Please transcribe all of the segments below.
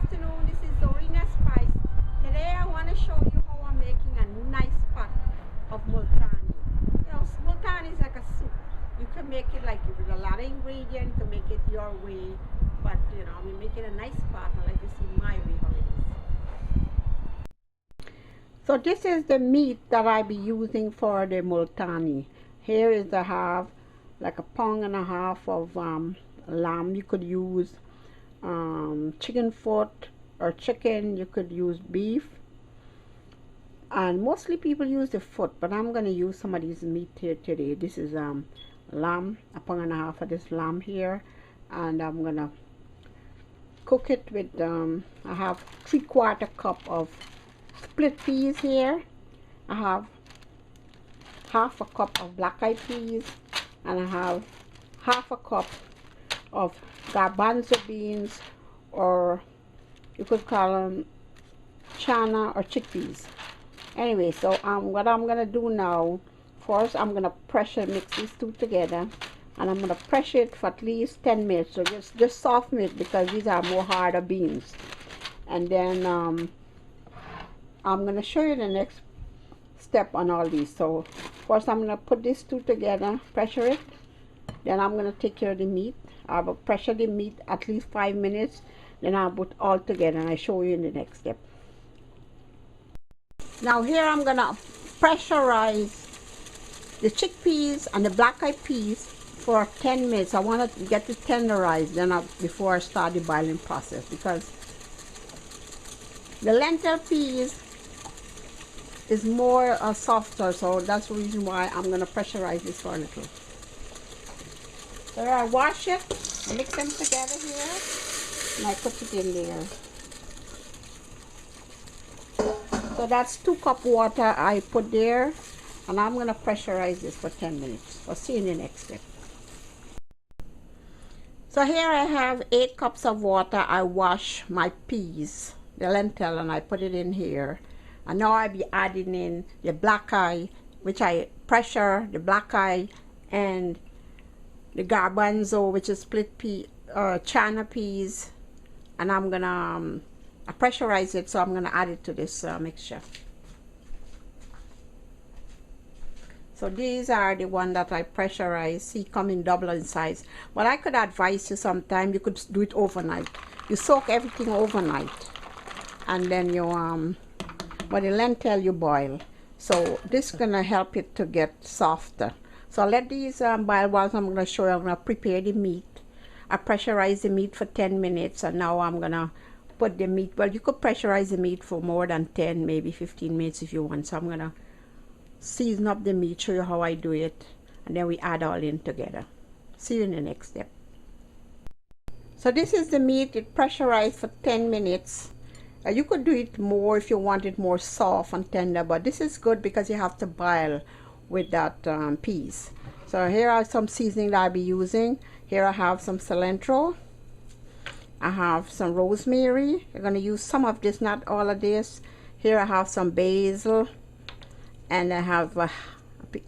afternoon, this is Zorina Spice. Today I want to show you how I'm making a nice pot of multani. You know, multani is like a soup. You can make it like with a lot of ingredients, you can make it your way. But you know, I'm making a nice pot. I like to see my way how it is. So this is the meat that I be using for the multani. Here is the half, like a pound and a half of lamb. You could use chicken foot or chicken. You could use beef, and mostly people use the foot, but I'm going to use some of these meat here today. This is lamb, a pound and a half of this lamb here, and I'm going to cook it with I have 3/4 cup of split peas here. I have half a cup of black-eyed peas, and I have half a cup of garbanzo beans, or you could call them chana or chickpeas. Anyway, so what I'm gonna do now, first I'm gonna pressure mix these two together, and I'm gonna pressure it for at least 10 minutes. So just soften it because these are more harder beans. And then I'm gonna show you the next step on all these. So first I'm gonna put these two together, pressure it. Then I'm gonna take care of the meat. I will pressure the meat at least 5 minutes. Then I'll put all together and I show you in the next step. Now here I'm gonna pressurize the chickpeas and the black-eyed peas for 10 minutes. I want to get it tenderized before I start the boiling process, because the lentil peas is more softer, so that's the reason why I'm gonna pressurize this for a little. So I wash it, I mix them together here, and I put it in there. So that's 2 cup water I put there, and I'm gonna pressurize this for 10 minutes. I'll see you in the next step. So here I have 8 cups of water. I wash my peas, the lentil, and I put it in here. And now I'll be adding in the black eye, which I pressure, the black eye, and the garbanzo, which is split pea, chana peas, and I'm gonna pressurize it, so I'm gonna add it to this mixture. So these are the one that I pressurize. See, come in double in size. But I could advise you sometime you could do it overnight. You soak everything overnight, and then you but the lentil you boil. So this is gonna help it to get softer. So let these boil while I'm gonna show you. I'm gonna prepare the meat. I pressurize the meat for 10 minutes, and now I'm gonna put the meat. Well, you could pressurize the meat for more than 10, maybe 15 minutes if you want. So I'm gonna season up the meat, show you how I do it, and then we add all in together. See you in the next step. So this is the meat. It pressurized for 10 minutes. You could do it more if you want it more soft and tender, but this is good because you have to boil with that peas. So here are some seasoning that I'll be using. Here I have some cilantro. I have some rosemary. I'm going to use some of this, not all of this. Here I have some basil, and I have a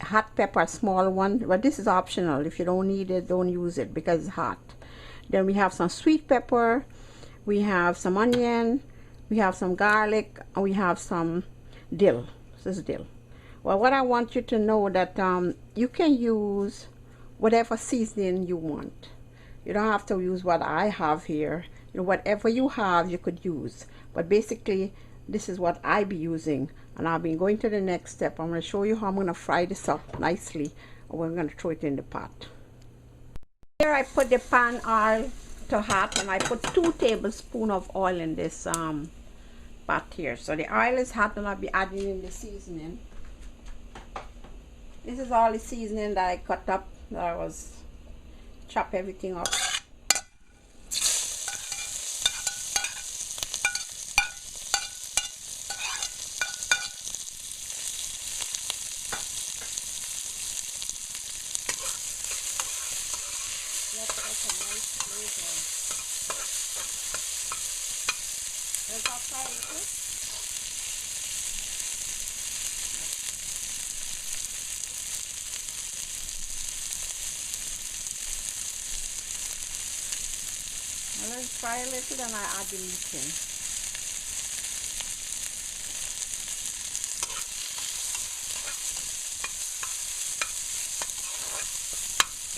hot pepper, a small one, but this is optional. If you don't need it, don't use it because it's hot. Then we have some sweet pepper, we have some onion, we have some garlic, and we have some dill. This is dill. Well, what I want you to know that you can use whatever seasoning you want. You don't have to use what I have here. You know, whatever you have, you could use. But basically, this is what I be using. And I'll be going to the next step. I'm going to show you how I'm going to fry this up nicely. And we're going to throw it in the pot. Here I put the pan oil to hot, and I put 2 tablespoons of oil in this pot here. So the oil is hot, and I'll be adding in the seasoning. This is all the seasoning that I cut up, that I was chop everything up. That's a nice flavor. There's our fry. And let's fry a little, then I add the meat in.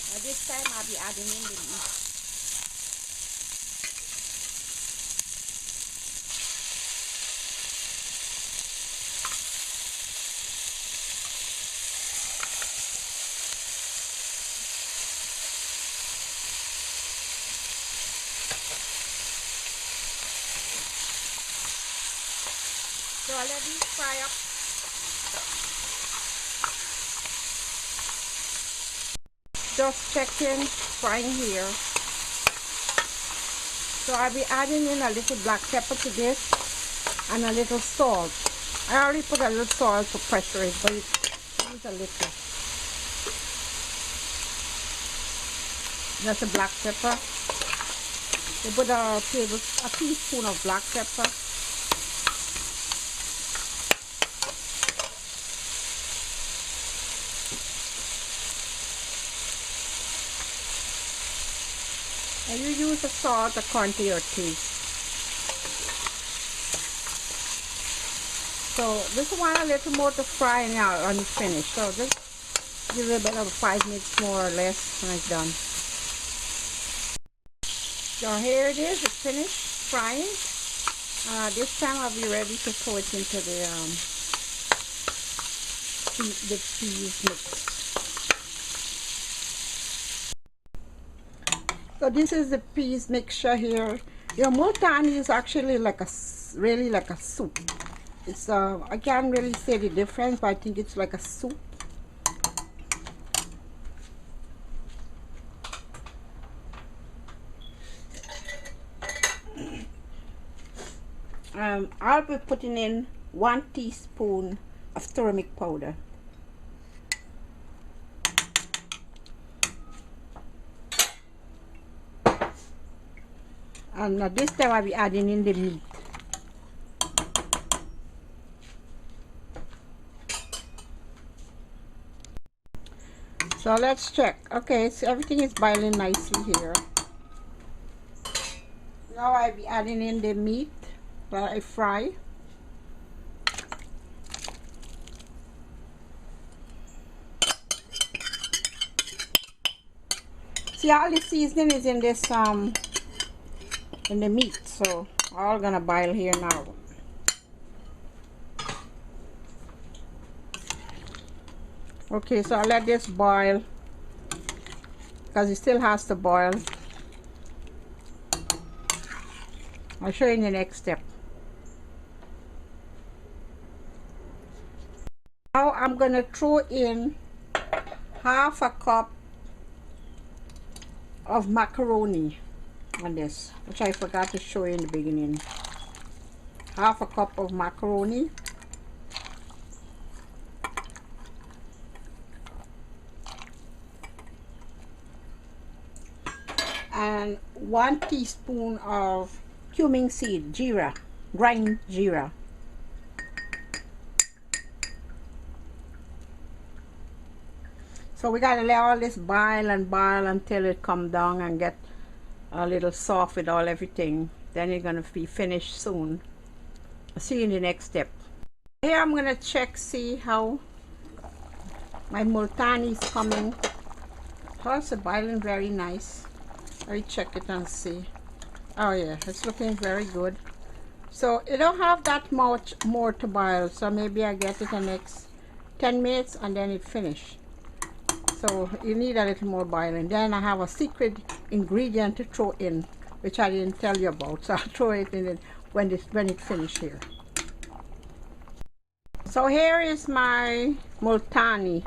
Now this time I'll be adding in the meat. So I'll let these fry up. Just checking, frying here. So I'll be adding in a little black pepper to this and a little salt. I already put a little salt to pressure it, but use a little. That's a black pepper. We put a teaspoon of black pepper. And you use the salt according to your taste. So this one a little more to fry now when it's finished. So just give it about 5 minutes more or less when it's done. So here it is, it's finished frying. This time I'll be ready to throw it into the peas mix. So this is the peas mixture here. Your multani is actually like really like a soup. It's I can't really say the difference, but I think it's like a soup. I'll be putting in 1 teaspoon of turmeric powder. And this time I'll be adding in the meat. So let's check. Okay, so everything is boiling nicely here. Now I'll be adding in the meat that I fry. See, all the seasoning is in this in the meat, so all gonna boil here now. Okay, so I'll let this boil because it still has to boil. I'll show you in the next step. Now I'm gonna throw in half a cup of macaroni on this, which I forgot to show you in the beginning. Half a cup of macaroni. And 1 teaspoon of cumin seed, jeera, grind jeera. So we gotta let all this boil and boil until it come down and get a little soft with everything. Then it's gonna be finished soon. I'll see you in the next step. Here I'm gonna check, see how my multani is coming. Also boiling very nice. I'll check it and see. Oh yeah, it's looking very good. So it don't have that much more to boil, so maybe I get it the next 10 minutes and then it finish. So you need a little more boiling. Then I have a secret ingredient to throw in, which I didn't tell you about, so I'll throw it in it when it finished here. So here is my multani.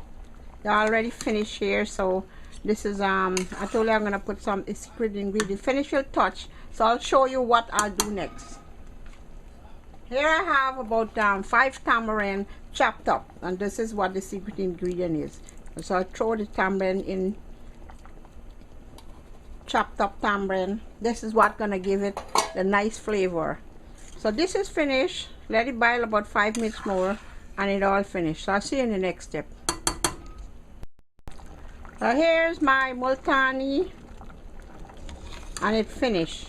They're already finished here. So this is I told you I'm gonna put some secret ingredient, finishing touch. So I'll show you what I'll do next. Here I have about 5 tamarind chopped up, and this is what the secret ingredient is. So I'll throw the tamarind in, chopped up tamarind. This is what's gonna give it the nice flavor. So this is finished. Let it boil about 5 minutes more and it all finished. So I'll see you in the next step. So here's my multani and it finished.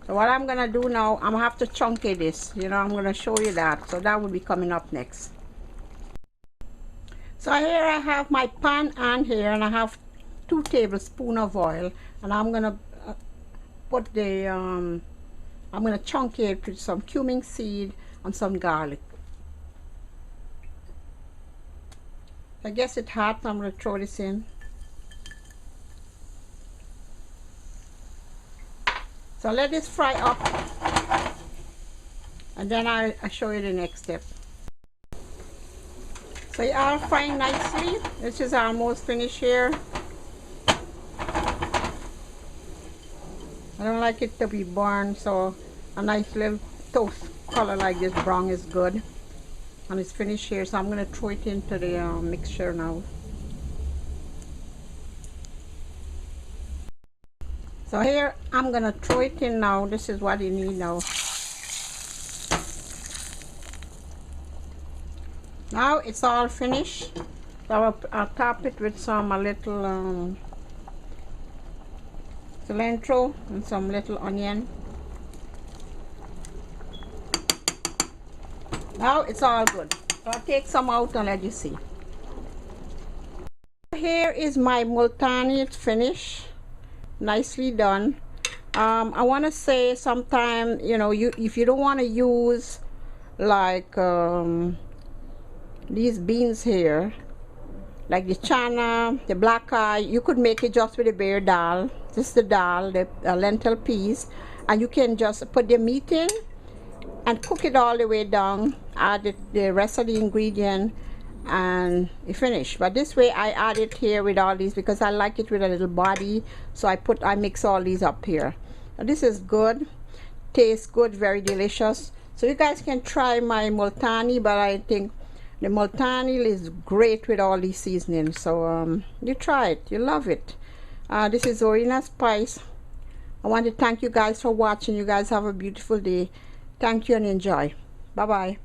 So what I'm gonna do now, I'm gonna have to chunky this, you know, I'm gonna show you that. So that will be coming up next. So here I have my pan on here, and I have 2 tablespoons of oil, and I'm gonna put the I'm gonna chunky it with some cumin seed and some garlic. I guess it's hot, so I'm gonna throw this in. So let this fry up, and then I'll show you the next step. So you are frying nicely. This is almost finished here. I don't like it to be burned, so a nice little toast color like this brown is good. And it's finished here, so I'm going to throw it into the mixture now. So here I'm going to throw it in now. This is what you need now. Now it's all finished. So I'll top it with some a little cilantro and some little onion. Now it's all good. So I'll take some out and let you see. Here is my multani. It's finished, nicely done. I want to say sometime, you know, if you don't want to use like these beans here, like the chana, the black eye, you could make it just with the bare dal, just the dal, the lentil peas, and you can just put the meat in and cook it all the way down, add the rest of the ingredient, and you finish. But this way I add it here with all these because I like it with a little body, so I mix all these up here. Now this is good, tastes good, very delicious. So you guys can try my multani, but I think the multani is great with all these seasonings. So you try it, you love it. This is Zorina Spice. I want to thank you guys for watching. You guys have a beautiful day. Thank you and enjoy. Bye bye.